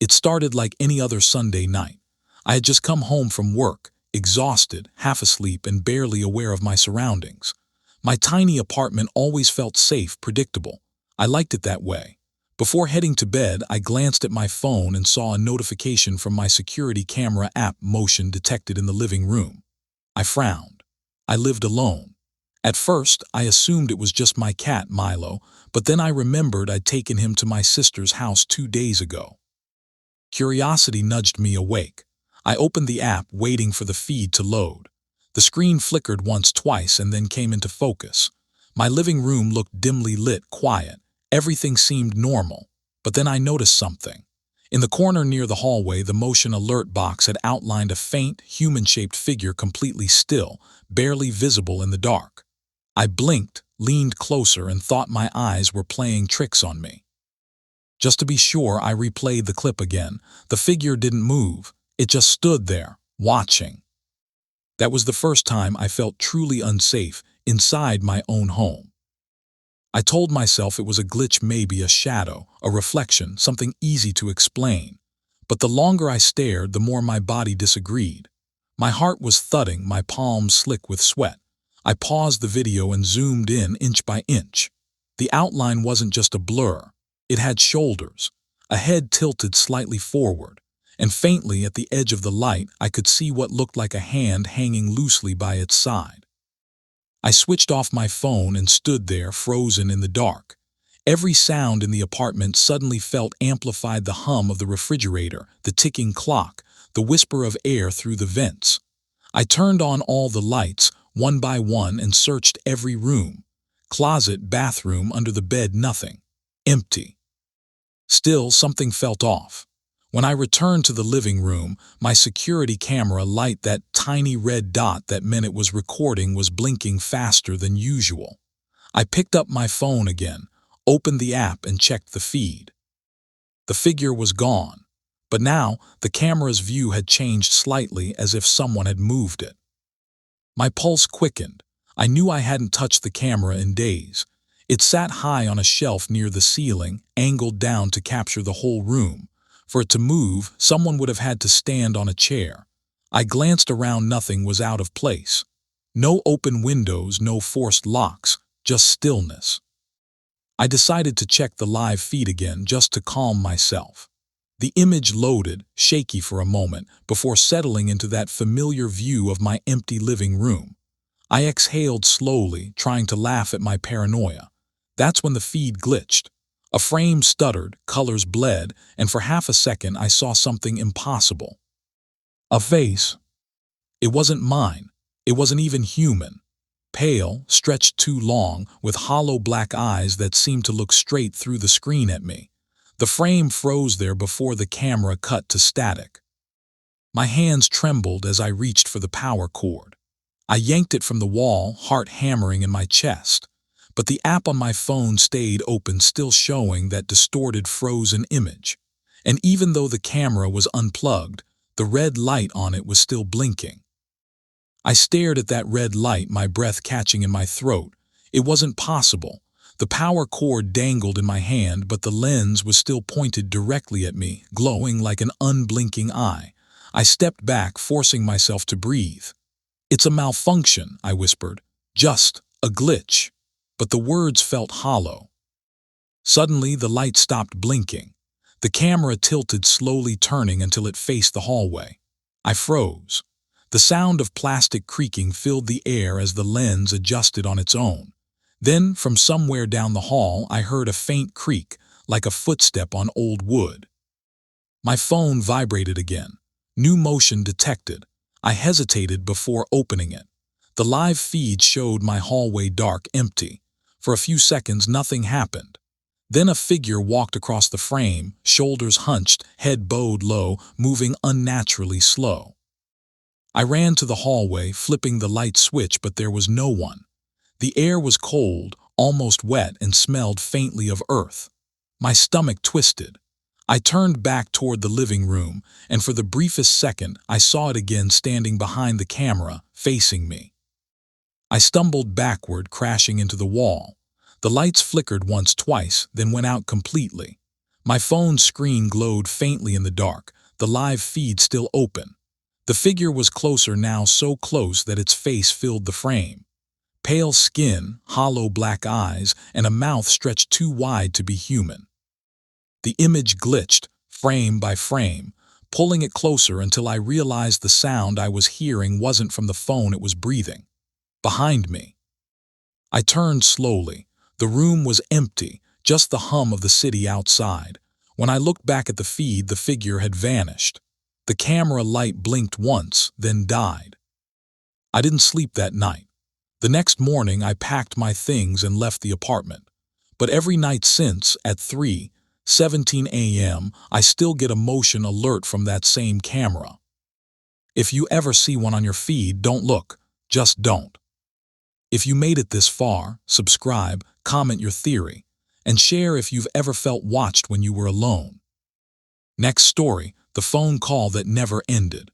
It started like any other Sunday night. I had just come home from work, exhausted, half asleep, and barely aware of my surroundings. My tiny apartment always felt safe, predictable. I liked it that way. Before heading to bed, I glanced at my phone and saw a notification from my security camera app, motion detected in the living room. I frowned. I lived alone. At first, I assumed it was just my cat, Milo, but then I remembered I'd taken him to my sister's house 2 days ago. Curiosity nudged me awake. I opened the app, waiting for the feed to load. The screen flickered once, twice, and then came into focus. My living room looked dimly lit, quiet. Everything seemed normal. But then I noticed something. In the corner near the hallway, the motion alert box had outlined a faint, human-shaped figure, completely still, barely visible in the dark. I blinked, leaned closer, and thought my eyes were playing tricks on me. Just to be sure, I replayed the clip again. The figure didn't move. It just stood there, watching. That was the first time I felt truly unsafe inside my own home. I told myself it was a glitch, maybe a shadow, a reflection, something easy to explain. But the longer I stared, the more my body disagreed. My heart was thudding, my palms slick with sweat. I paused the video and zoomed in inch by inch. The outline wasn't just a blur. It had shoulders, a head tilted slightly forward, and faintly at the edge of the light I could see what looked like a hand hanging loosely by its side. I switched off my phone and stood there, frozen in the dark. Every sound in the apartment suddenly felt amplified: the hum of the refrigerator, the ticking clock, the whisper of air through the vents. I turned on all the lights, one by one, and searched every room. Closet, bathroom, under the bed, nothing. Empty. Still, something felt off. When I returned to the living room, my security camera light, that tiny red dot that meant it was recording, was blinking faster than usual. I picked up my phone again, opened the app, and checked the feed. The figure was gone, but now the camera's view had changed slightly, as if someone had moved it. My pulse quickened. I knew I hadn't touched the camera in days. It sat high on a shelf near the ceiling, angled down to capture the whole room. For it to move, someone would have had to stand on a chair. I glanced around. Nothing was out of place. No open windows, no forced locks, just stillness. I decided to check the live feed again, just to calm myself. The image loaded, shaky for a moment, before settling into that familiar view of my empty living room. I exhaled slowly, trying to laugh at my paranoia. That's when the feed glitched. A frame stuttered, colors bled, and for half a second I saw something impossible. A face. It wasn't mine. It wasn't even human. Pale, stretched too long, with hollow black eyes that seemed to look straight through the screen at me. The frame froze there before the camera cut to static. My hands trembled as I reached for the power cord. I yanked it from the wall, heart hammering in my chest. But the app on my phone stayed open, still showing that distorted, frozen image. And even though the camera was unplugged, the red light on it was still blinking. I stared at that red light, my breath catching in my throat. It wasn't possible. The power cord dangled in my hand, but the lens was still pointed directly at me, glowing like an unblinking eye. I stepped back, forcing myself to breathe. "It's a malfunction," I whispered. "Just a glitch." But the words felt hollow. Suddenly, the light stopped blinking. The camera tilted, slowly turning until it faced the hallway. I froze. The sound of plastic creaking filled the air as the lens adjusted on its own. Then, from somewhere down the hall, I heard a faint creak, like a footstep on old wood. My phone vibrated again. New motion detected. I hesitated before opening it. The live feed showed my hallway dark, empty. For a few seconds, nothing happened. Then a figure walked across the frame, shoulders hunched, head bowed low, moving unnaturally slow. I ran to the hallway, flipping the light switch, but there was no one. The air was cold, almost wet, and smelled faintly of earth. My stomach twisted. I turned back toward the living room, and for the briefest second, I saw it again, standing behind the camera, facing me. I stumbled backward, crashing into the wall. The lights flickered once, twice, then went out completely. My phone's screen glowed faintly in the dark, the live feed still open. The figure was closer now, so close that its face filled the frame. Pale skin, hollow black eyes, and a mouth stretched too wide to be human. The image glitched, frame by frame, pulling it closer until I realized the sound I was hearing wasn't from the phone, it was breathing. Behind me. I turned slowly. The room was empty, just the hum of the city outside. When I looked back at the feed, the figure had vanished. The camera light blinked once, then died. I didn't sleep that night. The next morning, I packed my things and left the apartment. But every night since, at 3:17 a.m., I still get a motion alert from that same camera. If you ever see one on your feed, don't look. Just don't. If you made it this far, subscribe, comment your theory, and share if you've ever felt watched when you were alone. Next story, the phone call that never ended.